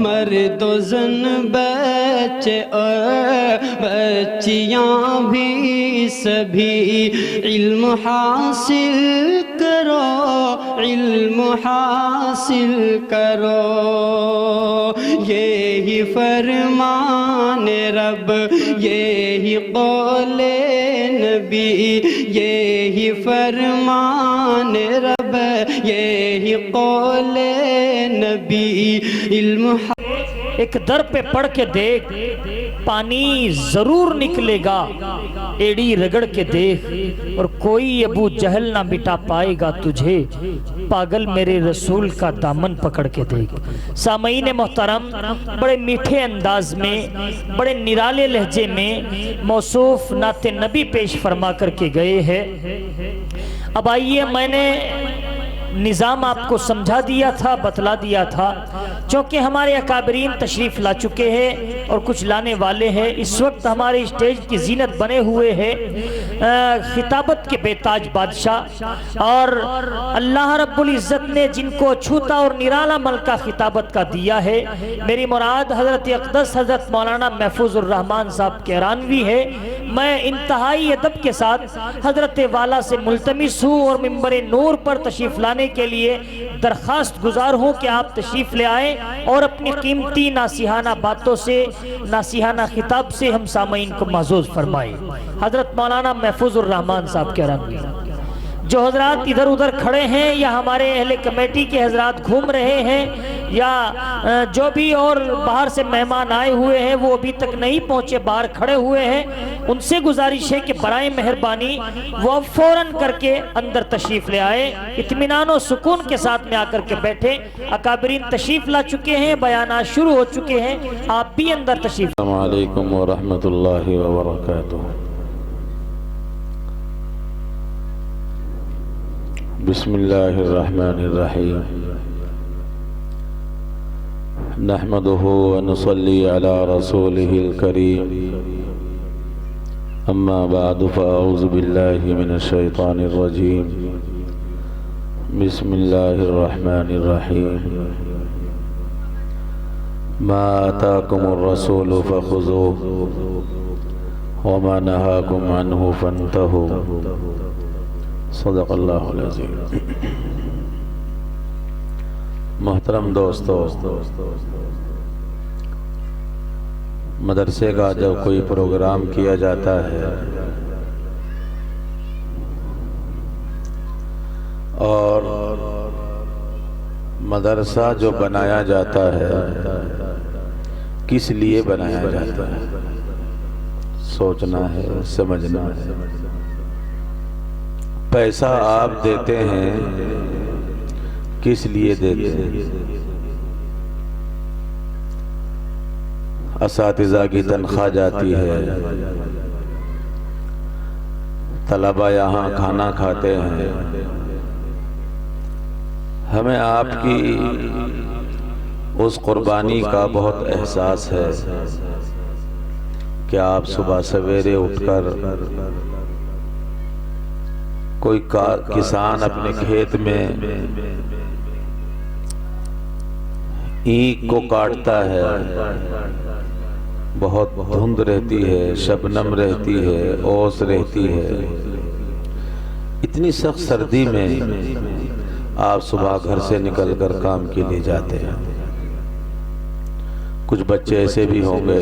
मर्द ज़न बच्चे और बच्चियाँ भी सभी इल्म हासिल करो, इल्म हासिल करो। यही फरमान रब, यही कौले नबी, यही फरमान रब, यही कौले नबी। इल्म एक दर पे पढ़ के देख, पानी जरूर निकलेगा, एड़ी रगड़ के देख, और कोई अबू जहल ना मिटा पाएगा तुझे, पागल मेरे रसूल का दामन पकड़ के देख। सामईन मोहतरम, बड़े मीठे अंदाज में, बड़े निराले लहजे में मौसूफ नाते नबी पेश फरमा करके गए हैं। अब आइए, मैंने निज़ाम आपको समझा दिया था, बतला दिया था, क्योंकि हमारे अकाबरीन तशरीफ़ ला चुके हैं और कुछ लाने वाले हैं। इस वक्त हमारे स्टेज की जीनत बने हुए हैं खिताबत के बेताज बादशाह, और अल्लाह रब्बुल इज़्ज़त ने जिनको छूता और निराला मलका खिताबत का दिया है, मेरी मुराद हज़रत अक़दस हज़रत मौलाना महफूज़ुर रहमान साहब केरानवी है। मैं इंतहाई अदब के साथ हज़रत वाला से मुल्तमिस हूँ और मिंबर नूर पर तशरीफ़ लाने के लिए दरख्वास्त गुजार हूँ कि आप तशरीफ़ ले आए और अपनी कीमती नासिहाना बातों से, नासिहाना खिताब से हम सामईन को महज़ूज़ फरमाए। हज़रत मौलाना महफूज़ुर रहमान साहब केरानवी, जो हजरात इधर उधर खड़े हैं या हमारे अहले कमेटी के हजरात घूम रहे हैं, या जो भी और बाहर से मेहमान आए हुए हैं वो अभी तक नहीं पहुंचे, बाहर खड़े हुए हैं, उनसे गुजारिश है कि बराए मेहरबानी वो फौरन करके अंदर तशरीफ़ ले आए, इत्मीनान और सुकून के साथ में आकर के बैठे। अकाबरीन तशरीफ़ ला चुके हैं, बयानात शुरू हो चुके हैं, आप भी अंदर तशरीफ़। अस्सलामु अलैकुम व रहमतुल्लाहि व बरकातुहू। बिस्मिल्लाहिर्रहमानिर्रहीम। नहमदुहु व नुसल्ली अला रसूलिहिल करीम। अम्मा बादु फ़अऊज़ु बिल्लाहि मिनश शैतानिर रजीम। बिस्मिल्लाहिर्रहमानिर्रहीम। मा आताकुमुर रसूलु फ़ख़ुज़ूहु व मा नहाकुम अन्हु फ़ंतहू। सदक़ल्लाहुल अज़ीम। मोहतरम दोस्तों, मदरसे का जब कोई प्रोग्राम किया जाता है और मदरसा जो बनाया जाता है, किस लिए बनाया जाता है, सोचना है, समझना है। पैसा आप देते हैं, किस लिए देते हैं? असातिज़ा की तनख्वाह जाती है, तलबा यहाँ खाना खाते हैं। हमें आपकी उस कुर्बानी का बहुत एहसास है कि आप सुबह सवेरे उठकर कोई किसान अपने खेत में ईख को काटता है, बहुत धुंध रहती है, शबनम रहती है, ओस रहती है, इतनी सख्त सर्दी में आप सुबह घर से निकलकर काम के लिए जाते हैं। कुछ बच्चे ऐसे भी होंगे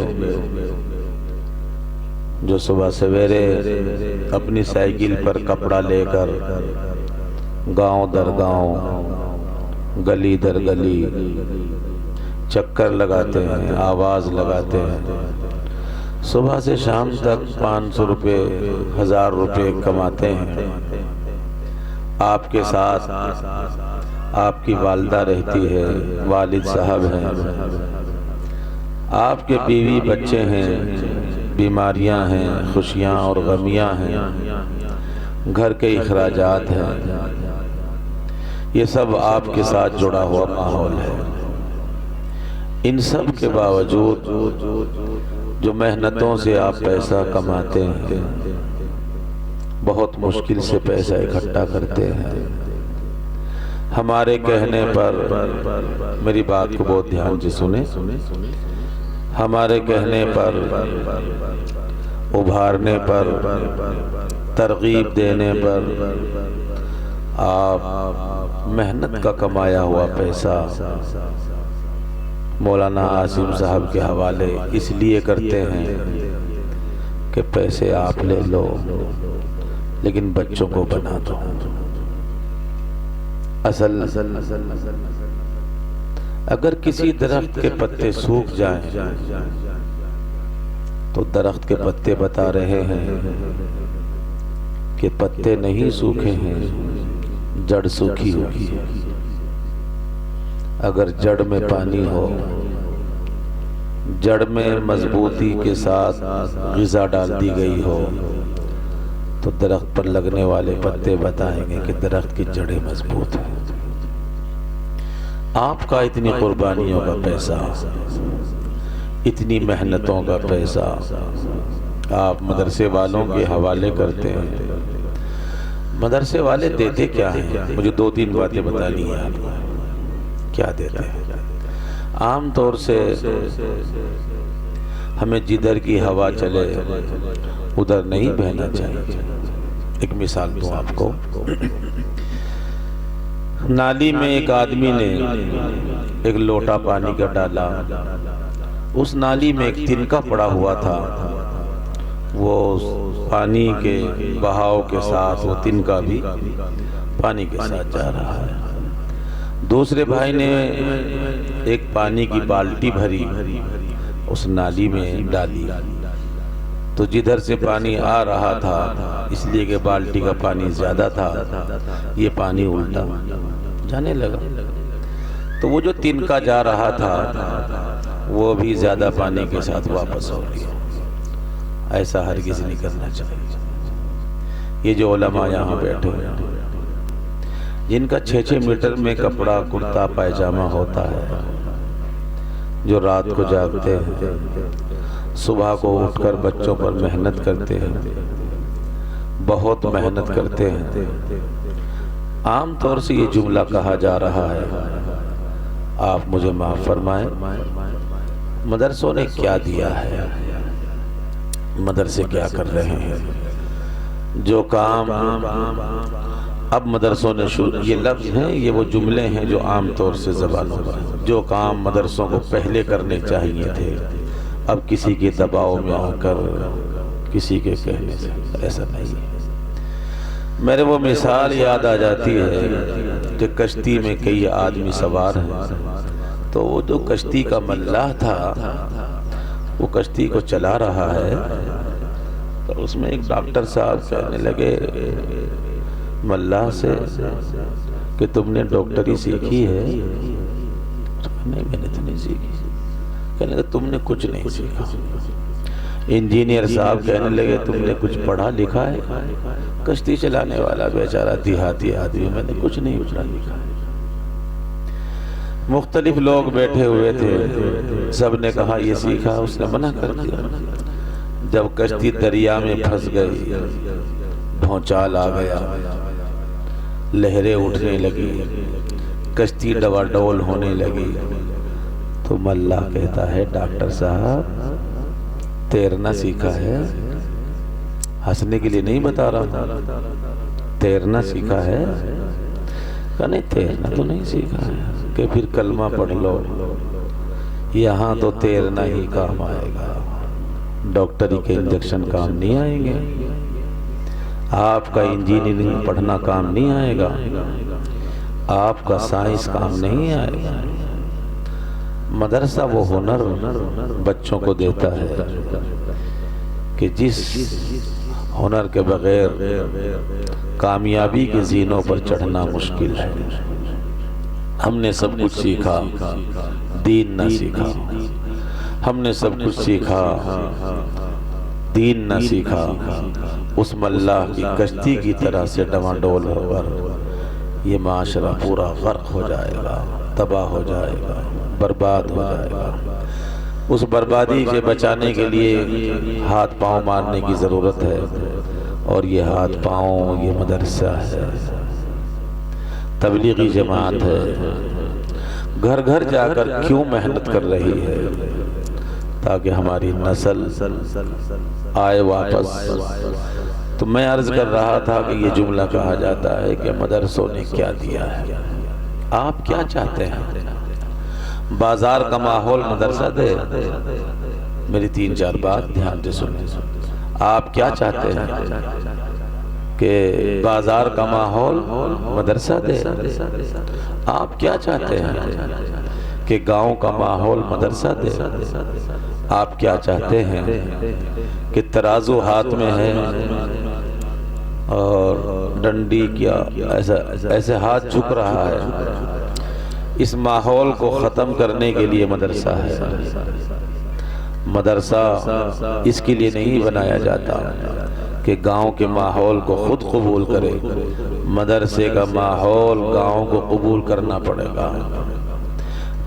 जो सुबह सवेरे अपनी साइकिल पर कपड़ा लेकर गांव दर गांव, गली दर गली चक्कर लगाते हैं, आवाज़ लगाते हैं। सुबह से शाम तक 500 रुपये, 1000 रुपये कमाते हैं। आपके साथ आपकी वालिदा रहती है, वालिद साहब हैं, आपके बीवी बच्चे हैं, बीमारियां हैं, खुशियां और गमियां हैं, घर के इखराजात हैं। ये सब आपके साथ जुड़ा हुआ माहौल है। इन सब के बावजूद जो मेहनतों से आप पैसा कमाते हैं, बहुत मुश्किल से पैसा इकट्ठा करते हैं, हमारे कहने पर, मेरी बात को बहुत ध्यान से सुने, हमारे कहने पर, उभारने पर, तरगीब देने पर आप मेहनत का कमाया हुआ पैसा मौलाना आसिम साहब के हवाले इसलिए करते हैं कि पैसे आप ले लो लेकिन बच्चों को बना दो। असल अगर किसी दरख्त के पत्ते सूख जाएं तो दरख्त के पत्ते बता रहे हैं कि पत्ते नहीं सूखे हैं, जड़ सूखी हुई है। अगर जड़ में पानी हो, जड़ में मजबूती के साथ ग़िज़ा डाल दी गई हो, तो दरख्त पर लगने वाले पत्ते बताएंगे कि दरख्त की जड़ें मजबूत हैं। आपका इतनी कुर्बानियों का पैसा, इतनी मेहनतों का पैसा आप मदरसे वालों के हवाले करते हैं। मदरसे वाले देते क्या हैं? मुझे 2-3 बातें बतानी है आपको। क्या देते हैं? आम तौर से हमें जिधर की हवा चले उधर नहीं बहना चाहिए। एक मिसाल दूं आपको। नाली में एक आदमी ने एक लोटा पानी का डाला, उस नाली में एक तिनका पड़ा हुआ था, वो पानी के बहाव के साथ वो तिनका भी पानी के साथ जा रहा है। दूसरे भाई ने एक पानी की बाल्टी भरी, उस नाली में डाली, तो जिधर से पानी आ रहा था, इसलिए कि बाल्टी का पानी ज्यादा था, ये पानी उल्टा जाने लगा। तो वो जो तिनका जा रहा था वो भी ज्यादा पानी के साथ वापस हो गया। ऐसा हरगिज़ नहीं करना चाहिए। ये जो उलमा यहाँ बैठे हैं, जिनका 6-6 मीटर में कपड़ा कुर्ता पायजामा होता है, जो रात को जागते हैं, सुबह को उठकर बच्चों पर मेहनत करते हैं, बहुत मेहनत करते हैं। आम तौर से ये जुमला कहा जा रहा है, आप मुझे माफ फरमाएं, मदरसों ने क्या दिया है, मदरसे क्या कर रहे हैं। जो काम अब मदरसों ने शुरू, ये लफ्ज़ हैं, ये वो जुमले हैं जो आम तौर से ज़बानों पर, जो काम मदरसों को पहले करने चाहिए थे, अब किसी के दबाव में आकर, किसी के कहने से, ऐसा नहीं है। मेरे वो मिसाल याद आ जाती है कि कश्ती में कई आदमी सवार हैं, तो वो जो कश्ती का मल्लाह था वो कश्ती को चला रहा है, तो उसमें एक डॉक्टर साहब कहने लगे मल्लाह से कि तुमने डॉक्टरी सीखी है? नहीं, मैंने तो नहीं सीखी। कहने लगे तुमने कुछ नहीं सीखा। इंजीनियर साहब कहने लगे तुमने कुछ पढ़ा लिखा है? कश्ती चलाने वाला बेचारा देहाती आदमी, मैंने कुछ नहीं पढ़ा लिखा। मुख्तलिफ लोग बैठे हुए थे, सब ने कहा ये सीखा, उसने मना कर दिया। जब कश्ती दरिया में फंस गई, भौचाल आ गया, लहरें उठने लगी, कश्ती डवाडोल होने लगी, तो मल्लाह कहता है डॉक्टर साहब तैरना सीखा है? हंसने के लिए नहीं बता रहा, तैरना सीखा है? कहा नहीं, तैरना तो नहीं सीखा है। कि फिर कलमा पढ़ लो, यहाँ तो तैरना ही काम आएगा, डॉक्टरी के इंजेक्शन काम नहीं आएंगे, आपका इंजीनियरिंग पढ़ना काम नहीं आएगा, आपका साइंस काम नहीं आएगा। मदरसा वो हुनर बच्चों को देता है कि जिस हुनर के बगैर कामयाबी के ज़ीनों पर चढ़ना मुश्किल है। हमने सब कुछ सीखा, दीन न सीखा। हमने सब कुछ सीखा, दीन न सीखा। उस मल्लाह की कश्ती की तरह से डमाडोल होकर ये माशरा पूरा गर्क हो जाएगा, तबाह हो जाएगा, बर्बाद हो जाएगा। उस बर्बादी से बचाने के लिए हाथ पांव मारने की ज़रूरत है, और ये हाथ पांव ये मदरसा है। तबलीगी जमात है, घर घर जाकर क्यों मेहनत कर रही है ताकि हमारी नस्ल आए वापस। तो मैं अर्ज कर रहा था कि ये जुमला कहा जाता है कि मदरसों ने क्या दिया है, आप क्या चाहते हैं? बाजार का माहौल मदरसा दे? मेरी 3-4 बात ध्यान से सुने। आप क्या चाहते हैं कि बाजार का माहौल मदरसा दे? आप क्या चाहते हैं कि गांव का माहौल मदरसा दे? आप क्या चाहते हैं कि तराजू हाथ में है और डंडी क्या ऐसे हाथ झुक रहा है? इस माहौल को ख़त्म करने के लिए मदरसा है। मदरसा इसके लिए नहीं बनाया जाता कि गांव के माहौल को खुद कबूल करे, मदरसे का माहौल गांव को कबूल करना पड़ेगा।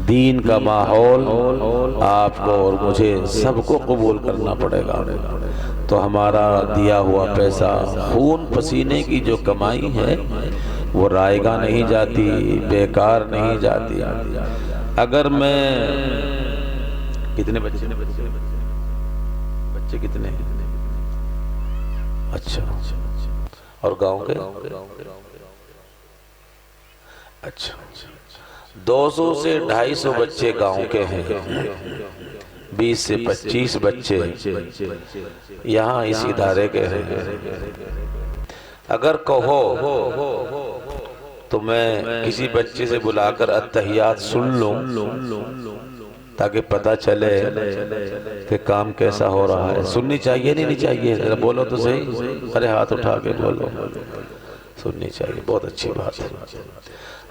दीन का माहौल आपको और मुझे सबको कबूल करना पड़ेगा। तो हमारा दिया हुआ पैसा, खून पसीने की जो कमाई है वो रायगा नहीं जाती, बेकार नहीं जाती। अगर मैं कितने बच्चे कितने? अच्छा, और गांव के? अच्छा, 200 से 250 बच्चे गांव के हैं, 20 से 25 बच्चे यहाँ इस इदारे के हैं। अगर कहो तो मैं किसी बच्चे से बुलाकर अत्तहियात सुन लूं ताकि पता चले कि काम कैसा हो रहा है। सुननी चाहिए नहीं चाहिए? जरा बोलो तो सही, अरे हाथ उठा के बोलो। सुननी चाहिए, बहुत अच्छी बात है।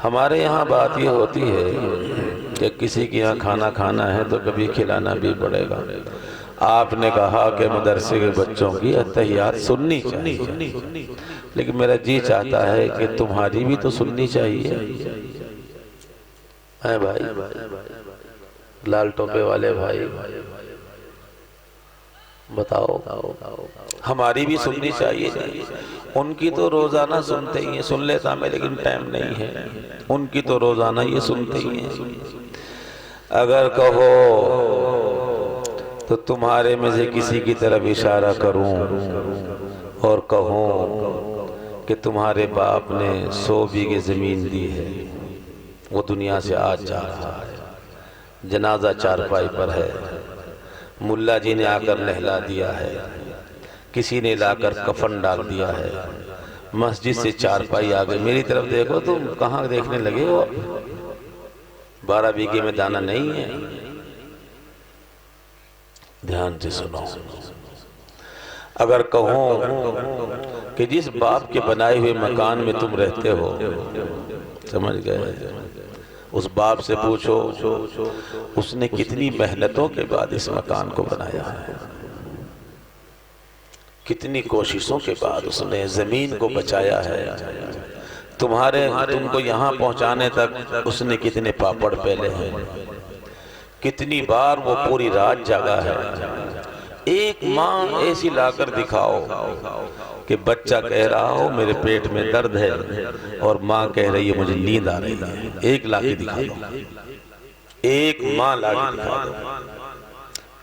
हमारे यहाँ बात ये होती है कि किसी के यहाँ खाना खाना है तो कभी खिलाना भी पड़ेगा। आपने कहा कि मदरसे के बच्चों की अत्तहियात सुननी चाहिए, लेकिन मेरा जी चाहता है कि तुम्हारी भी तो सुननी चाहिए। है भाई, लाल टोपे वाले भाई, बताओ, हमारी भी सुननी चाहिए। उनकी तो रोजाना सुनते ही हैं, सुन लेता मैं लेकिन टाइम नहीं है। उनकी तो रोजाना ये सुनते ही हैं। अगर कहो तो तुम्हारे में से किसी की तरफ इशारा करूं और कहूं कि तुम्हारे बाप ने 100 बीघे जमीन दी है, वो दुनिया से आज जा रहा है, जनाजा चारपाई पर है, मुल्ला जी ने आकर नहला दिया है, किसी ने लाकर कफन डाल दिया है, मस्जिद से चारपाई आ गई। मेरी तरफ देखो, तुम कहाँ देखने लगे हो? 12 बीघे में दाना नहीं है। ध्यान से सुनो। अगर कहूं कि जिस बाप के बनाए हुए मकान में तुम रहते हो, समझ गए, उस बाप से पूछो उसने कितनी मेहनतों के बाद इस मकान को बनाया है, कितनी कोशिशों के बाद उसने जमीन को बचाया है। तुमको यहाँ पहुँचाने तक उसने कितने पापड़ पेले हैं, कितनी बार वो पूरी रात जागा है। एक माँ ऐसी लाकर दिखाओ कि बच्चा कह रहा हो मेरे पेट में दर्द है और माँ कह रही है मुझे नींद आ रही है। एक ला के दिखा दो, एक माँ ला के दिखा दो,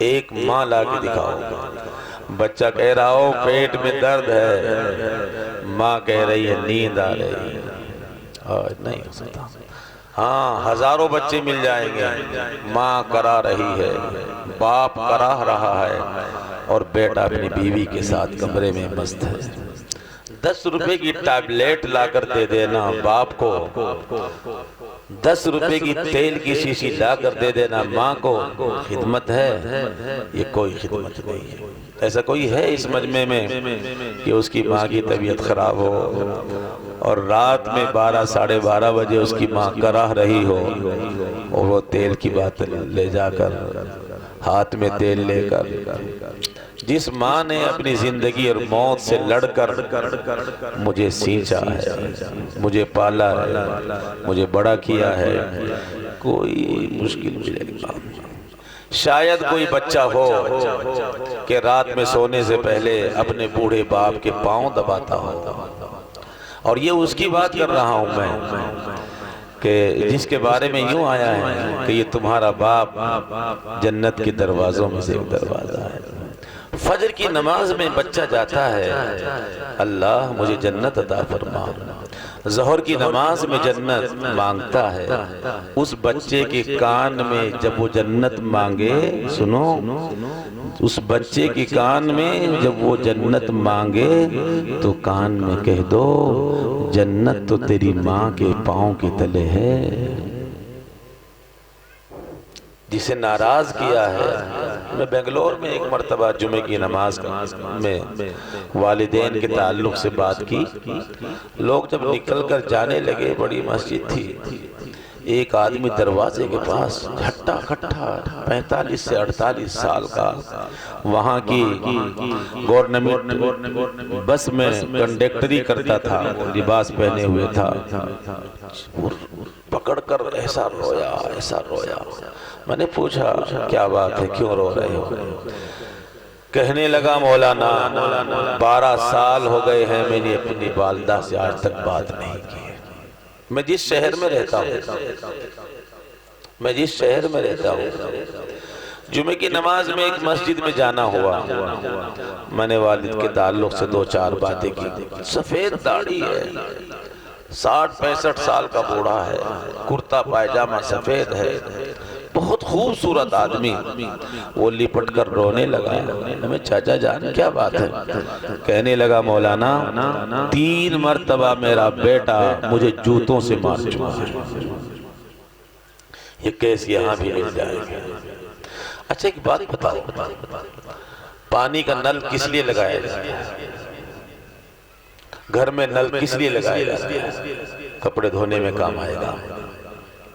एक माँ ला के दिखाओ। बच्चा कह रहा हो पेट में दर्द है, माँ कह रही है नींद आ रही है। और नहीं हो सकता। हाँ, हजारों बच्चे मिल जाएंगे, माँ करा रही है, बाप करा रहा है और बेटा अपनी बीवी के साथ कमरे में मस्त है। 10 रुपए की टैबलेट लाकर दे देना बाप को, 10 रुपए की तेल की शीशी लाकर दे देना माँ को, खिदमत है? ये कोई खिदमत नहीं है। ऐसा कोई है इस मजमे में कि उसकी माँ की तबीयत खराब हो और रात में 12 साढ़े 12 बजे उसकी माँ कराह रही हो और वो तेल की बोतल ले जाकर हाथ में तेल लेकर, जिस माँ ने अपनी जिंदगी और मौत से लड़कर मुझे सींचा है, मुझे पाला है, मुझे बड़ा किया है, कोई मुश्किल मिलेगा। शायद कोई बच्चा हो कि रात में सोने से पहले अपने बूढ़े बाप के पांव दबाता हो, और ये उसकी बात कर रहा हूं मैं। कि जिसके बारे में यूं आया है कि ये तुम्हारा बाप जन्नत के दरवाजों में से एक दरवाजा है। फजर की नमाज में बच्चा जाता है, अल्लाह मुझे जन्नत अता फरमा। ज़ोहर की नमाज में जन्नत मांगता है, उस बच्चे के कान में जब वो जन्नत मांगे, सुनो, उस बच्चे के कान में जब वो जन्नत मांगे तो कान में कह दो जन्नत तो तेरी माँ के पाँव के तले है। जिसे नाराज किया है, मैं बेंगलोर में एक मरतबा जुमे की नमाज में वालिदैन के ताल्लुक से बात की। लोग जब निकल कर जाने लगे, बड़ी मस्जिद थी, एक आदमी दरवाजे के पास खट्टा 45 से 48 साल का, वहाँ की गवर्नमेंट बस में कंडक्टरी करता था, लिबास पहने हुए था, पकड़कर ऐसा रोया। मैंने पूछा क्या बात है, क्यों रो रहे हो? कहने लगा मौलाना 12 साल हो गए हैं मैंने अपनी वालिदा से आज तक बात नहीं की। मैं जिस शहर में रहता हूँ, जुमे की नमाज में एक मस्जिद में जाना हुआ, मैंने वालिद के ताल्लुक से 2-4 बातें की। सफेद दाढ़ी है, 60-65 साल का बूढ़ा है, कुर्ता पायजामा सफेद है, बहुत खूबसूरत आदमी। वो लिपट कर रोने लगा। मैं चाचा जान क्या बात है? कहने लगा मौलाना 3 मरतबा मेरा बेटा मुझे जूतों से मार चुका है, ये केस यहाँ भी मिल जाएगा। अच्छा एक बात बताओ, पानी का नल किस लिए लगाया जाता है? घर में नल किस लिए लगाया जाता है? कपड़े धोने में काम आएगा,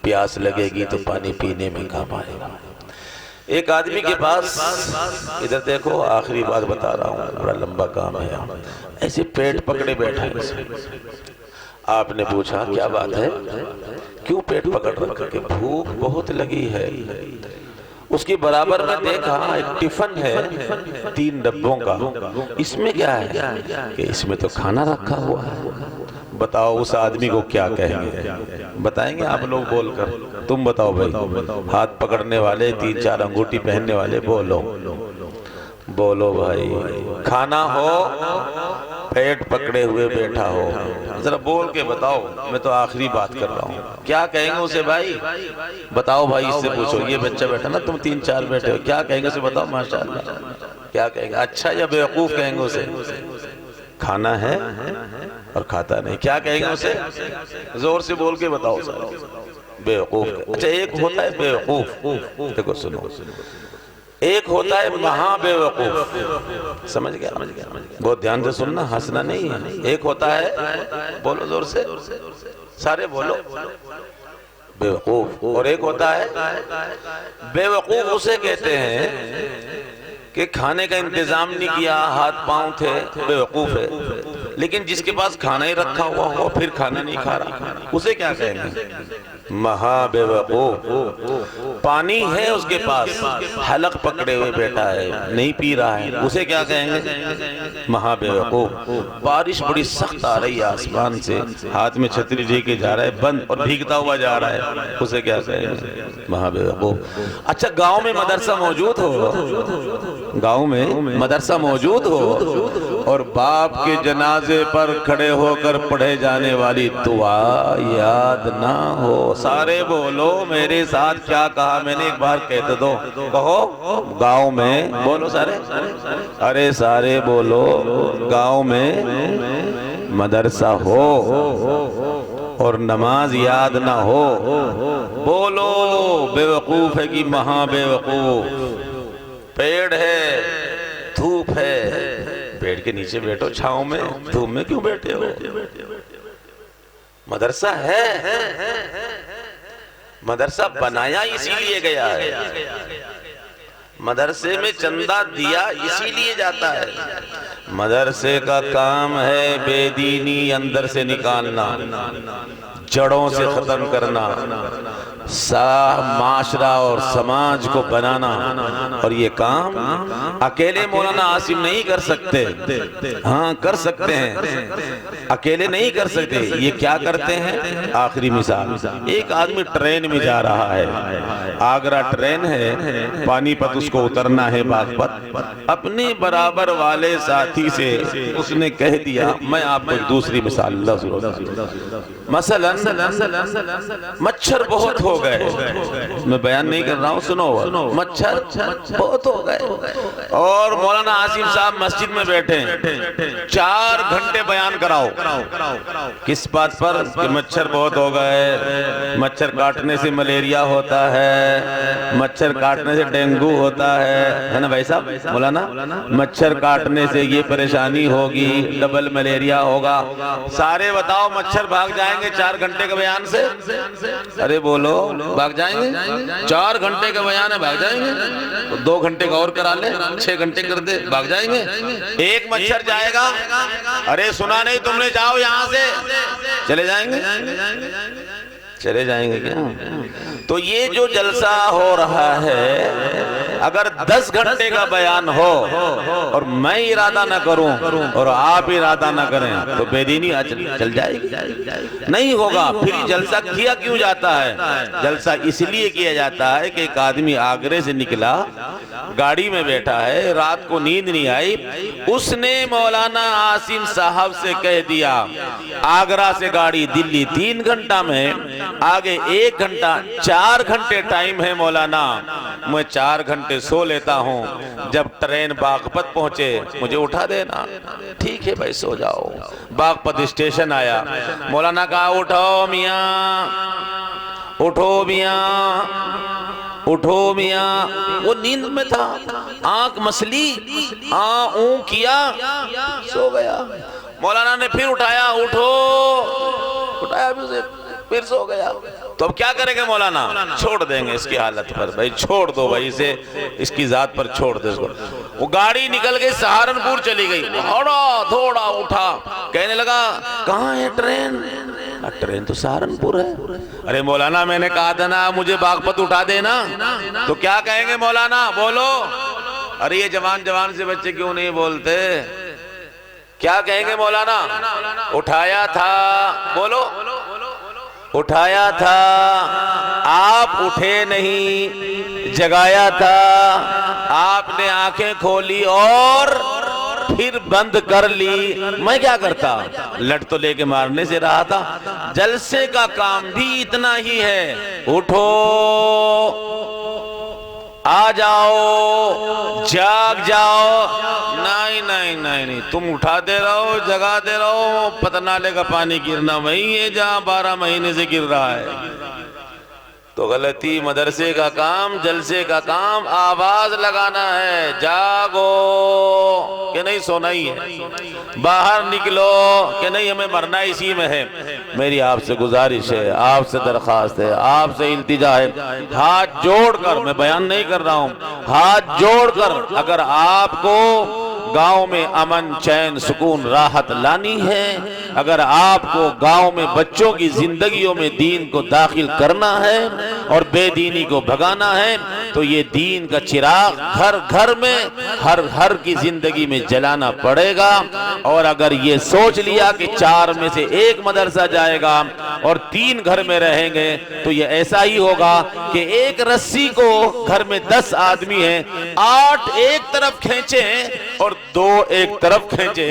प्यास लगेगी तो पानी पीने में काम आएगा। एक आदमी के पास, इधर देखो, आखिरी बात बता रहा हूँ, बड़ा लंबा काम है, ऐसे पेट पकड़े बैठा है। आपने पूछा क्या बात है, क्यों पेट पकड़ रखा? कि भूख बहुत लगी है। उसके बराबर में देखा एक टिफिन है 3 डब्बों का, इसमें क्या है? कि इसमें तो खाना रखा हुआ है। बताओ उस आदमी को क्या कहेंगे? बताएंगे आप लोग बोलकर? तुम बताओ भाई, हाथ पकड़ने वाले, 3-4 अंगूठी पहनने वाले, बोलो भाई। खाना हो, पेट पकड़े हुए बैठा हो, जरा बोल के बताओ। मैं तो आखिरी बात कर रहा हूँ, क्या कहेंगे उसे भाई? बताओ भाई, इससे पूछो, ये बच्चा बैठा ना, तुम 3-4 बैठे हो, क्या कहेंगे उसे? बताओ माशाअल्लाह, क्या कहेंगे? अच्छा या बेवकूफ कहेंगे उसे? खाना है और खाता नहीं, क्या कहेंगे उसे? जोर से बोल के बताओ सर। बेवकूफ। अच्छा एक होता है बेवकूफ, देखो सुनो, एक होता है महाबेवकूफ। समझ गया? बहुत ध्यान से सुनना, हंसना नहीं है। एक होता है, बोलो जोर से, सारे बोलो, बेवकूफ। और एक होता है बेवकूफ, उसे कहते हैं कि खाने का इंतजाम नहीं किया, हाथ पांव थे, बेवकूफ है। लेकिन जिसके पास खाना ही रखा हुआ हो फिर खाना नहीं खा रहा, उसे क्या कहेंगे? महाबेवकूफ। पानी है उसके पास, हलक पकड़े हुए बैठा है, नहीं पी रहा है, उसे क्या कहेंगे? महाबेवकूफ। बारिश बड़ी सख्त आ रही है आसमान से, हाथ में छतरी लेके जा रहा है बंद और भीगता हुआ जा रहा है, उसे क्या कहेंगे? महाबेवकूफ। अच्छा गांव में मदरसा मौजूद हो, गांव में मदरसा मौजूद हो और बाप के जनाजे पर खड़े होकर पढ़े जाने वाली दुआ याद ना हो। सारे बोलो मेरे साथ, क्या कहा मैंने? एक बार कहते दो, कहो। गांव में, बोलो सारे, अरे सारे बोलो, गांव में मदरसा हो और नमाज याद ना हो, बोलो बेवकूफ है कि महाबेवकूफ। पेड़ है, धूप है, पेड़ के नीचे बैठो छांव में, धूप में क्यों बैठे हो? मदरसा है, मदरसा बनाया इसीलिए गया है, मदरसे में चंदा दिया इसीलिए जाता है। मदरसे का काम है बेदीनी अंदर से निकालना, जड़ों से खत्म करना, माशरा और समाज को बनाना, और ये काम अकेले मौलाना आसिम नहीं कर सकते। हाँ कर सकते हैं, अकेले नहीं कर सकते। ये क्या करते हैं? आखिरी मिसाल, एक आदमी ट्रेन में जा रहा है, आगरा ट्रेन है, पानीपत उसको उतरना है बागपत। अपने बराबर वाले साथी से उसने कह दिया, मैं आपको एक दूसरी मिसाल, मसलन मच्छर बहुत हो गए, मैं बयान नहीं कर रहा हूँ, सुनो, मच्छर बहुत हो गए और मौलाना आसिम साहब मस्जिद में बैठे, 4 घंटे बयान कराओ। किस बात पर? कि मच्छर बहुत हो गए, मच्छर काटने से मलेरिया होता है, मच्छर काटने से डेंगू होता है ना भाई साहब मौलाना, मच्छर काटने से ये परेशानी होगी, डबल मलेरिया होगा। सारे बताओ मच्छर भाग जाएंगे 4 घंटे के बयान से? अरे बोलो, भाग जाएंगे? 4 घंटे का बयान है, भाग जाएंगे? तो 2 घंटे का और करा ले, 6 घंटे कर दे, भाग जाएंगे? एक मच्छर जाएगा, अरे सुना नहीं तुमने, जाओ यहाँ से, चले जाएंगे? चले जाएंगे क्या? तो ये जो जलसा हो रहा है, अगर 10 घंटे का बयान हो और मैं इरादा न करूं और आप इरादा न करें तो बेदीनी चल जाएगी, नहीं होगा। फिर जलसा किया क्यों जाता है? जलसा इसलिए किया जाता है कि एक आदमी आगरे से निकला, गाड़ी में बैठा है, रात को नींद नहीं आई, उसने मौलाना आसिम साहब से कह दिया, आगरा से गाड़ी दिल्ली 3 घंटा में, आगे 1 घंटा, 4 घंटे टाइम है मौलाना, मैं 4 घंटे सो लेता हूँ, जब ट्रेन बागपत पहुंचे मुझे उठा देना। ठीक है भाई, सो जाओ। बागपत स्टेशन आया, मौलाना कहा, उठो मियाँ, उठो मियाँ, उठो मियाँ। वो नींद में था, आंख मसली, किया, सो गया। मौलाना ने फिर उठाया, उठो, उठाया फिर सो गया। तो अब क्या करेंगे मौलाना? छोड़ देंगे इसकी हालत पर, भाई छोड़ दो भाई इसे, इसकी जात पर छोड़ दो इसको। वो गाड़ी निकल गई, सहारनपुर चली गई, थोड़ा उठा, कहने लगा, कहाँ है ट्रेन? ट्रेन तो सहारनपुर है। अरे मौलाना मैंने कहा था ना मुझे बागपत उठा देना। तो क्या कहेंगे मौलाना? बोलो। अरे ये जवान जवान से बच्चे क्यों नहीं बोलते? क्या कहेंगे मौलाना? उठाया था, बोलो, उठाया था, आप उठे नहीं, जगाया था, आपने आंखें खोली और फिर बंद कर ली। मैं क्या करता? लट तो लेके मारने से रहा था। जलसे का काम भी इतना ही है, उठो, आ जाओ, जाग जाओ। नहीं नहीं नहीं नहीं, तुम उठाते रहो, जगाते रहो, पतनाले का पानी गिरना वही है जहाँ 12 महीने से गिर रहा है। तो गलती। मदरसे का काम, जलसे का काम आवाज लगाना है, जागो कि नहीं सोना ही है, बाहर निकलो कि नहीं हमें मरना इसी में है। मेरी आपसे गुजारिश है, आपसे दरखास्त है, आपसे इल्तिजा है, हाथ जोड़कर, मैं बयान नहीं कर रहा हूँ, हाथ जोड़कर अगर आपको गांव में अमन, चैन, सुकून, राहत लानी है, अगर आपको गांव में बच्चों की जिंदगियों में दीन को दाखिल करना है और बेदीनी को भगाना है, तो ये दीन का चिराग घर घर में, हर हर की जिंदगी में जलाना पड़ेगा। और अगर ये सोच लिया कि 4 में से 1 मदरसा जाएगा और 3 घर में रहेंगे, तो ये ऐसा ही होगा कि एक रस्सी को घर में 10 आदमी हैं, 8 एक तरफ खींचे और 2 एक तरफ खींचे,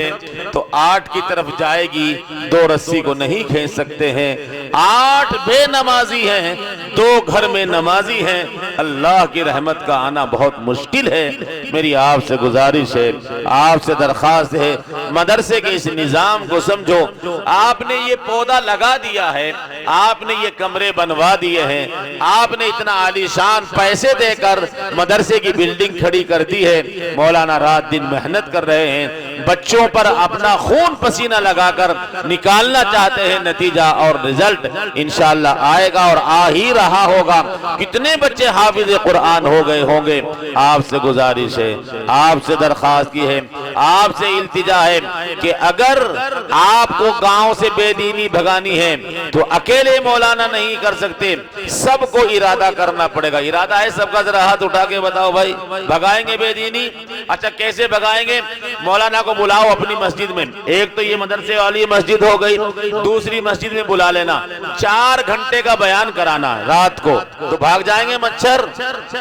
तो 8 की तरफ जाएगी, 2 रस्सी को नहीं खींच सकते हैं। 8 बेनमाजी हैं, 2 घर में नमाजी हैं। अल्लाह की रहमत का आना बहुत मुश्किल है। मेरी आपसे गुजारिश है, आपसे दरखास्त है, मदरसे के इस निजाम को समझो। आपने ये पौधा लगा दिया है, आपने ये कमरे बनवा दिए हैं, आपने इतना आलीशान पैसे देकर मदरसे की बिल्डिंग खड़ी कर दी है। मौलाना रात दिन मेहनत कर रहे हैं, बच्चों पर अपना खून पसीना लगाकर निकालना चाहते हैं नतीजा, और रिजल्ट इंशाअल्लाह आएगा और आ ही रहा होगा। कितने बच्चे हाफिज कुरान हो गए होंगे। आपसे गुजारिश है, आपसे दरखास्त की है, आपसे इल्तिजा है कि अगर आपको गांव से बेदीनी भगानी है तो अकेले मौलाना नहीं कर सकते, सबको इरादा करना पड़ेगा। इरादा है सबका? जरा हाथ उठा के बताओ भाई, भगाएंगे बेदीनी? अच्छा, कैसे भगाएंगे? मौलाना को बुलाओ अपनी मस्जिद में। एक तो ये मदरसे वाली मस्जिद हो गई, दूसरी मस्जिद में बुला लेना, 4 घंटे का बयान कराना रात को, तो भाग जाएंगे मच्छर।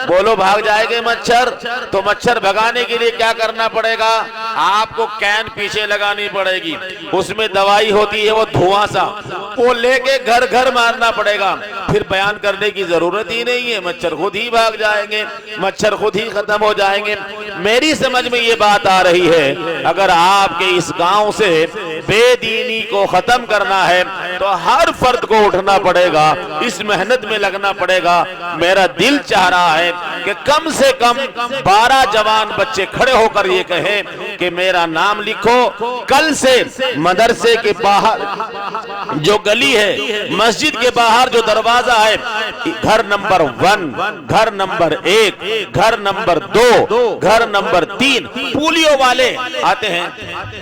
बोलो, भाग जाएंगे मच्छर? तो मच्छर भगाने के लिए क्या करना पड़ेगा? आपको कैन पीछे लगानी पड़ेगी, उसमें दवाई होती है वो धुआं सा, वो लेके घर घर मारना पड़ेगा। फिर बयान करने की जरूरत ही नहीं है, मच्छर खुद ही भाग जाएंगे, मच्छर खुद ही खत्म हो जाएंगे। मेरी समझ में ये बात आ रही है, अगर आपके इस गांव से बेदीनी को खत्म करना है तो हर फर्द को उठना पड़ेगा, इस मेहनत में लगना पड़ेगा। मेरा दिल चाह रहा है कि कम से कम 12 जवान बच्चे खड़े होकर ये कहें कि मेरा नाम लिखो, कल से मदरसे के बाहर जो गली है, मस्जिद के बाहर जो दरवाजा है, घर नंबर 1, घर नंबर 1, घर नंबर 2, घर नंबर 3, पोलियो वाले आते हैं।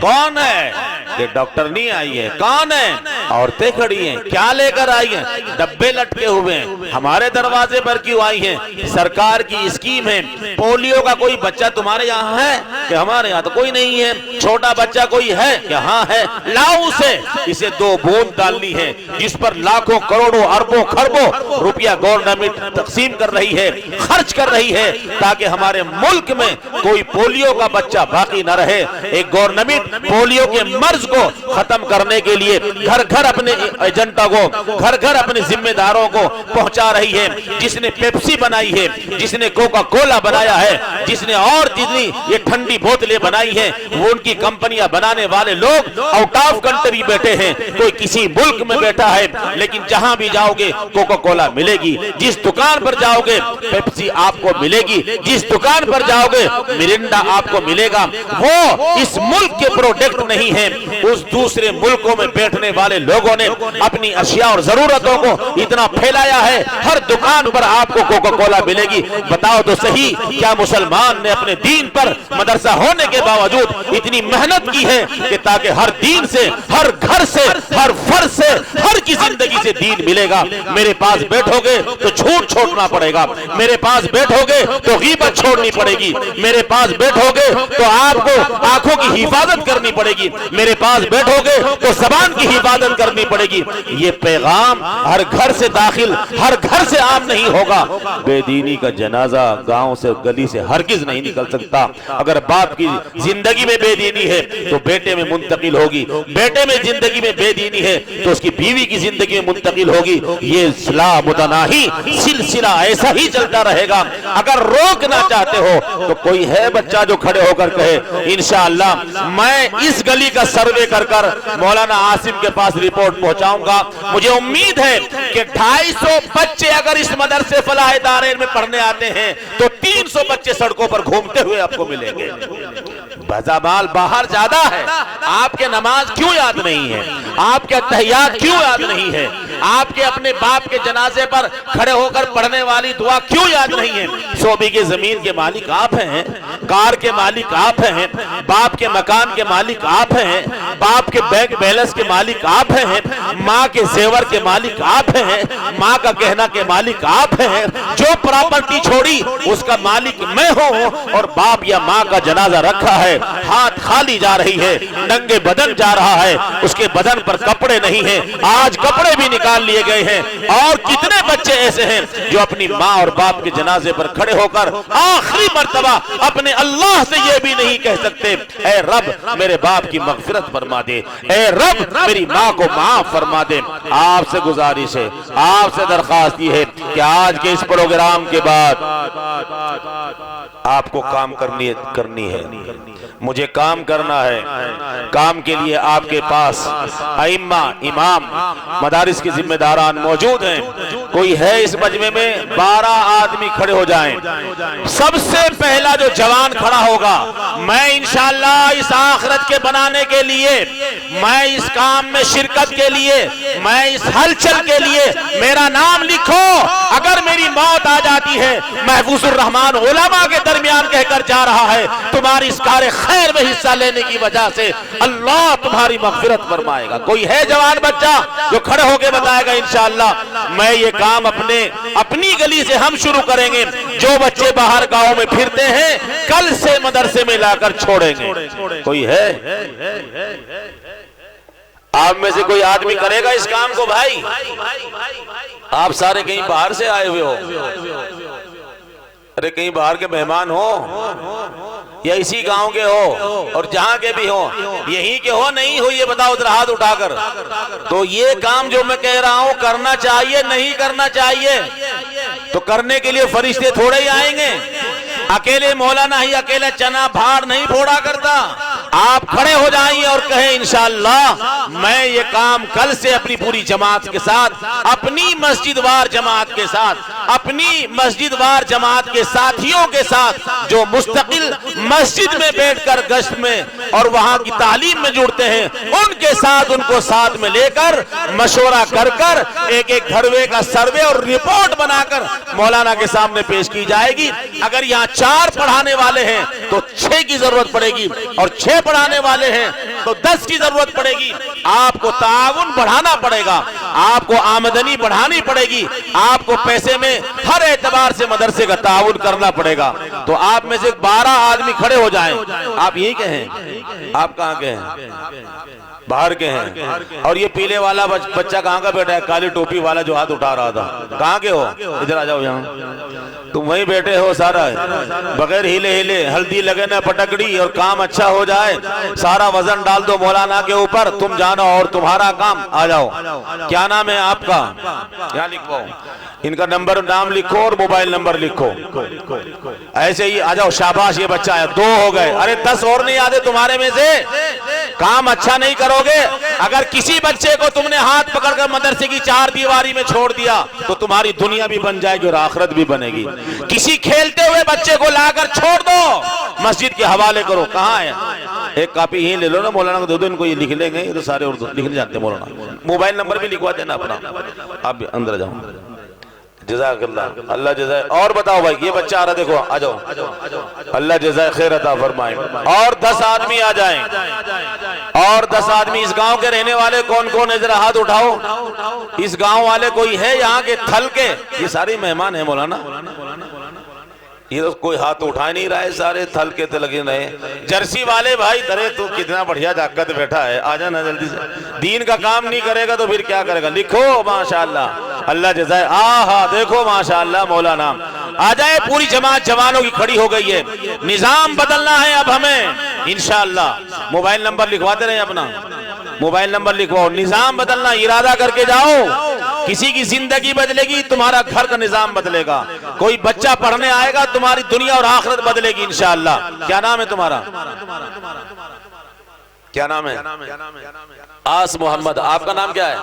कौन है? ये डॉक्टर नहीं आई है। कौन है? औरतें खड़ी हैं। क्या लेकर आई हैं? डब्बे लटके हुए हैं। हमारे दरवाजे पर क्यों आई हैं? सरकार की स्कीम है, पोलियो का कोई बच्चा तुम्हारे यहाँ है कि हमारे यहाँ तो कोई नहीं है? छोटा बच्चा कोई है कि हाँ है? लाओ उसे, इसे 2 बूंद डालनी है, जिस पर लाखों करोड़ों अरबों खरबों रुपया गवर्नमेंट तकसीम कर रही है, खर्च कर रही है, ताकि हमारे मुल्क में कोई पोलियो का बच्चा बाकी न रहे। एक गवर्नमेंट पोलियो के मर्ज को खत्म करने के लिए घर घर अपने एजेंटों को, घर घर अपने जिम्मेदारों को पहुंचा रही है। जिसने पेप्सी बनाई है, जिसने कोका कोला बनाया है, जिसने और जितनी ये ठंडी बोतलें बनाई हैं, वो उनकी कंपनियां बनाने वाले लोग आउट ऑफ कंट्री बैठे हैं, कोई किसी मुल्क में बैठा है, लेकिन जहां भी जाओगे कोका कोला मिलेगी, जिस दुकान पर जाओगे पेप्सी आपको मिलेगी, जिस दुकान पर जाओगे मिरिंडा आपको मिलेगा। वो इस मुल्क के प्रोडक्ट नहीं है, उस दूसरे मुल्कों में बैठने वाले लोगों ने अपनी अशिया और जरूरतों को इतना फैलाया है, हर दुकान पर आपको कोका कोला मिलेगी। बताओ तो सही, क्या मुसलमान ने अपने दीन पर मदरसा होने के बावजूद इतनी मेहनत की है कि ताकि हर दीन से, हर घर से, हर फर्द से, हर की जिंदगी से दीन मिलेगा? मेरे पास बैठोगे तो झूठ छोड़ना पड़ेगा, मेरे पास बैठोगे तो गीबत छोड़नी पड़ेगी, मेरे पास बैठोगे तो आपको आंखों की हिफाजत करनी पड़ेगी, मेरे पास बैठोगे तो ज़बान की हिफाजत करनी पड़ेगी। ये पैगाम हर घर से दाखिल, हर घर से आम नहीं होगा। बेदीनी का जनाजा गांव से, गली से हरगिज नहीं निकल सकता। अगर बाप की जिंदगी में बेदीनी है तो बेटे में मुंतकिल होगी, बेटे में जिंदगी में बेदीनी है तो उसकी बीवी की जिंदगी में मुंतकिल होगी। ये सिला मुतनाही सिलसिला ऐसा ही चलता रहेगा। अगर रोकना चाहते हो तो कोई है बच्चा जो खड़े होकर कहे इंशाअल्लाह मैं इस गली का सर्वे कर कर मौलाना आसिम के पास रिपोर्ट पहुंचाऊंगा। मुझे उम्मीद है कि 250 बच्चे अगर इस मदरसे फलाह दारैन में पढ़ने आते हैं तो 300 बच्चे सड़कों पर घूमते हुए आपको मिलेंगे। बजामाल बाहर ज्यादा है। आपके नमाज क्यों याद नहीं है? आपके तहियात क्यों याद नहीं है? आपके अपने बाप के जनाजे पर खड़े होकर पढ़ने वाली दुआ क्यों याद नहीं है? 100 बीघे जमीन के मालिक आप हैं, कार के मालिक आप हैं, बाप के मकान के मालिक आप हैं, बाप के बैंक बैलेंस के मालिक आप हैं, माँ के जेवर के मालिक आप हैं, माँ का गहना के मालिक आप हैं। जो प्रॉपर्टी छोड़ी उसका मालिक मैं हूँ, और बाप या माँ का जनाजा रखा है, हाथ खाली जा रही है, नंगे बदन जा रहा है, उसके बदन पर कपड़े नहीं हैं, आज कपड़े भी निकाल लिए गए हैं। और कितने बच्चे ऐसे हैं जो अपनी माँ और बाप के जनाजे पर खड़े होकर आखिरी मर्तबा अपने अल्लाह से ये भी नहीं कह सकते ऐ रब मेरे बाप की मगफिरत फरमा दे, ऐ रब मेरी माँ को माफ फरमा दे। आपसे गुजारिश है, आपसे दरखास्त ये है कि आज के इस प्रोग्राम के बाद आपको काम करनी है, मुझे काम करना है। काम के लिए आपके पास अइम्मा, इमाम, मदारिस के जिम्मेदारान मौजूद हैं। कोई है इस मजमे में? 12 आदमी खड़े हो जाएं। सबसे पहला जो जवान खड़ा होगा, मैं इंशाअल्लाह इस आखिरत के बनाने के लिए, मैं इस काम में शिरकत के लिए, मैं इस हलचल के लिए, मेरा नाम लिखो। अगर मेरी मौत आ जाती है, महफूजुर रहमान उलमा के दरमियान कहकर जा रहा है, तुम्हारी इस कार खैर में हिस्सा लेने की वजह से अल्लाह तुम्हारी मगफिरत फरमाएगा। कोई है जवान बच्चा जो खड़े होकर बताएगा इंशाअल्लाह मैं ये काम अपनी गली से हम शुरू करेंगे। जो बच्चे बाहर गांव में फिरते हैं कल से मदरसे में लाकर छोड़ेंगे। कोई है? आप में से कोई आदमी करेगा इस काम को? भाई आप सारे कहीं बाहर से आए हुए हो? अरे कहीं बाहर के मेहमान हो या इसी गांव के हो? और जहां के भी हो, यहीं के हो नहीं हो, ये बताओ जरा हाथ उठाकर। तो ये काम जो मैं कह रहा हूं करना चाहिए नहीं करना चाहिए? तो करने के लिए फरिश्ते थोड़े ही आएंगे। अकेले मौलाना ही अकेला चना भाड़ नहीं फोड़ा करता। आप खड़े हो जाइए और कहें इंशाअल्लाह मैं ये काम कल से अपनी पूरी जमात के साथ, अपनी मस्जिदवार जमात के साथ, अपनी मस्जिदवार जमात के साथियों के साथ जो मुस्तकिल मस्जिद में बैठकर गश्त में और वहां की तालीम में जुड़ते हैं, उनके साथ उनको साथ में लेकर मशवरा कर कर एक एक घरवे का सर्वे और रिपोर्ट बनाकर मौलाना के सामने पेश की जाएगी। अगर यहाँ 4 पढ़ाने वाले हैं तो 6 की जरूरत पड़ेगी, और 6 पढ़ाने वाले हैं तो 10 की जरूरत पड़ेगी। आपको ताउन बढ़ाना पड़ेगा, आपको आमदनी बढ़ानी पड़ेगी, आपको पैसे में हर एतबार से मदरसे का ताउन करना पड़ेगा। तो आप में से 12 आदमी खड़े हो जाएं। आप यही कहें? आप कहाँ के हैं? बाहर के हैं। और ये पीले वाला बच्चा कहाँ का बेटा है? काली टोपी वाला जो हाथ उठा रहा था, कहाँ के हो? इधर आ जाओ। यहाँ तुम वहीं बैठे हो सारा, बगैर हिले हिले, हल्दी लगे ना पटकड़ी और काम अच्छा हो जाए, सारा वजन डाल दो मौलाना के ऊपर, तुम जानो और तुम्हारा काम। आ जाओ। क्या नाम है आपका? यहाँ लिखो, इनका नंबर नाम लिखो और मोबाइल नंबर लिखो। ऐसे ही आ जाओ। शाबाश, ये बच्चा है। 2 हो गए। अरे 10 और नहीं आते तुम्हारे में से? काम अच्छा नहीं करोगे। अगर किसी बच्चे को तुमने हाथ पकड़कर मदरसे की 4 दीवारी में छोड़ दिया तो तुम्हारी दुनिया भी बन जाएगी और आखिरत भी बनेगी। किसी खेलते हुए बच्चे को लाकर छोड़ दो, मस्जिद के हवाले करो। कहाँ है? एक कॉपी यही ले लो ना, मौलाना को दे दो, इनको ये लिख लेंगे। ये तो सारे उर्दू लिखने जानते हैं मौलाना। मोबाइल नंबर भी लिखवा देना अपना। आप भी अंदर जाओ। जज़ाकल्लाह, अल्लाह जज़ाए। और बताओ भाई, ये बच्चा आ रहा, देखो, आ जाओ। अल्लाह जज़ाए खैर अता फरमाए। और 10 आदमी आ जाएं। और 10 आदमी इस गांव के रहने वाले कौन कौन है? जरा हाथ उठाओ। इस गांव वाले कोई है यहाँ के? थल के ये सारे मेहमान है मौलाना। ये तो कोई हाथ उठा नहीं रहा है, सारे थल के तो लगे रहे। जर्सी वाले भाई, अरे तू कितना बढ़िया जाकत बैठा है, आ जाना जल्दी से। दीन का काम नहीं करेगा तो फिर क्या करेगा? लिखो माशाअल्लाह, अल्लाह जज़ाए। आहा, देखो माशाअल्लाह मौलाना। आ जाए। पूरी जमात जवानों की खड़ी हो गई है। निजाम बदलना है अब हमें इंशाअल्लाह। मोबाइल नंबर लिखवाते रहे अपना, मोबाइल नंबर लिखवाओ। निजाम बदलना, इरादा करके जाओ। किसी की जिंदगी बदलेगी, तुम्हारा घर का निजाम बदलेगा। कोई बच्चा पढ़ने आएगा, तुम्हारी दुनिया और आखिरत बदलेगी इंशाअल्लाह। क्या नाम है तुम्हारा? क्या नाम है? आस मोहम्मद। आपका नाम क्या है?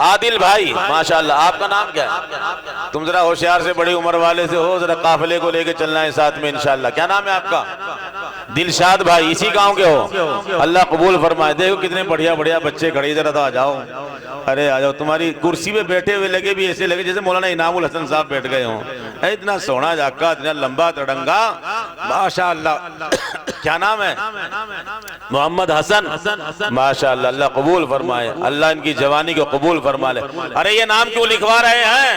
आदिल भाई, माशाअल्लाह। आपका नाम क्या है? तुम जरा होशियार से, बड़ी उम्र वाले से हो, जरा काफिले को लेके चलना है साथ में इंशाअल्लाह। क्या नाम है आपका? दिलशाद भाई। इसी गांव के हो? अल्लाह कबूल फरमाए। देखो कितने बढ़िया बढ़िया बच्चे खड़े, जरा तो आ जाओ। अरे आ जाओ। तुम्हारी कुर्सी पे बैठे हुए लगे भी ऐसे लगे जैसे मौलाना इनामुल हसन साहब बैठ गए हों। इतना सोना जाका, इतना लंबा तड़ंगा, माशाअल्लाह। क्या नाम है? मोहम्मद हसन। माशाअल्लाह, अल्लाह कबूल फरमाए। अल्लाह इनकी जवानी को कबूल फरमा ले। अरे ये नाम क्यों लिखवा रहे हैं?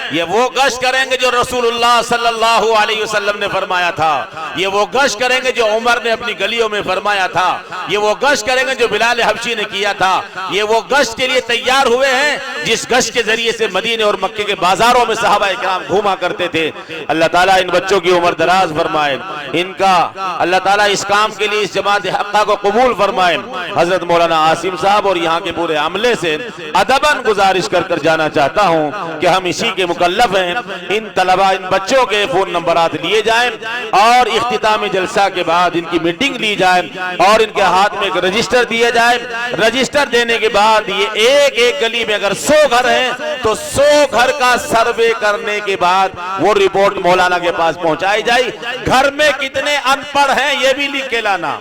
ये वो गश्त करेंगे जो रसूलुल्लाह सल्लल्लाहु अलैहि वसल्लम ने फरमाया था। ये वो गश्त करेंगे जो उमर ने अपनी गलियों में फरमाया था। ये वो गश्त करेंगे जो बिलाल हबशी ने किया था। ये वो गश्त के लिए तैयार हुए हैं जिस गश्त के जरिए से मदीने और मक्के के बाजारों में सहाबा इकराम घूमा करते थे। अल्लाह ताला इन बच्चों की उम्र दराज फरमाए। इनका अल्लाह ताला इस काम के लिए, इस जमात हक्का को कबूल फरमाए। हजरत मौलाना आसिम साहब और यहाँ के पूरे अमले से अदबन गुजारिश कर जाना चाहता हूँ कि हम इसी के मुकल्लफ हैं। इन तलबा, इन बच्चों के फोन नंबरात लिए जाएं और इख्तितामी जलसा के बाद इनकी मीटिंग ली जाए और इनके हाथ में एक रजिस्टर दिया जाए। रजिस्टर देने के बाद ये एक एक गली में अगर 100 घर हैं तो 100 घर का सर्वे करने के बाद वो रिपोर्ट मौलाना के पास पहुंचाई जाए। घर में कितने अनपढ़ हैं ये भी लिख के लाना,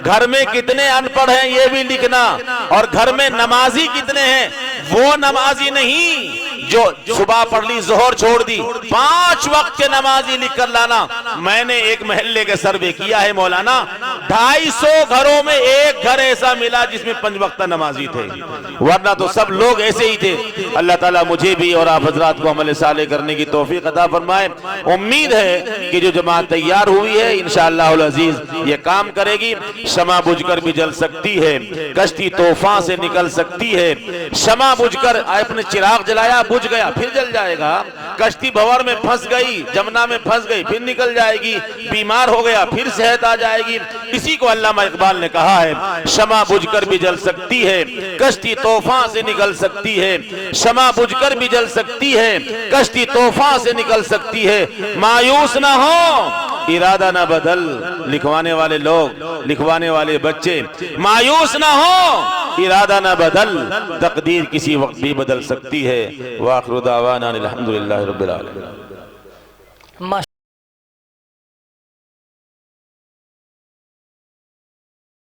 घर में कितने अनपढ़ हैं ये भी लिखना, और घर में नमाजी कितने हैं, वो नमाजी नहीं जो सुबह पढ़ ली जोहर छोड़ दी, 5 वक्त के नमाजी लिख कर लाना। मैंने एक महल्ले के सर्वे किया है मौलाना, 250 घरों में एक घर ऐसा मिला जिसमें 5 वक्त नमाजी थे, वरना तो सब लोग ऐसे ही थे। अल्लाह ताला मुझे भी और आप हजरात को अमल साले करने की तौफीक अता फरमाए। उम्मीद है कि जो जमात तैयार हुई है इंशाअल्लाह अज़ीज ये काम करेगी। शमा बुझकर भी जल सकती है, कश्ती तूफान से निकल सकती है। शमा बुझकर आपने चिराग जलाया, बुझ गया, फिर जल जाएगा। कश्ती भंवर में फंस गई, जमुना में फंस गई, फिर निकल जाएगी। बीमार हो गया, फिर सेहत आ जाएगी। इसी को अल्लामा इकबाल ने कहा है, शमा बुझकर भी जल सकती है, कश्ती तूफान से निकल सकती है। शमा बुझकर भी जल सकती है, कश्ती तूफान से निकल सकती है। मायूस ना हो, इरादा ना बदल। लिखवाने वाले लोग, लिखवाने वाले बच्चे, मायूस ना हो, इरादा ना बदल, तकदीर किसी वक्त भी बदल सकती है। वाखिरु दावाना अल्हम्दुलिल्लाहि रब्बिल आलमीन।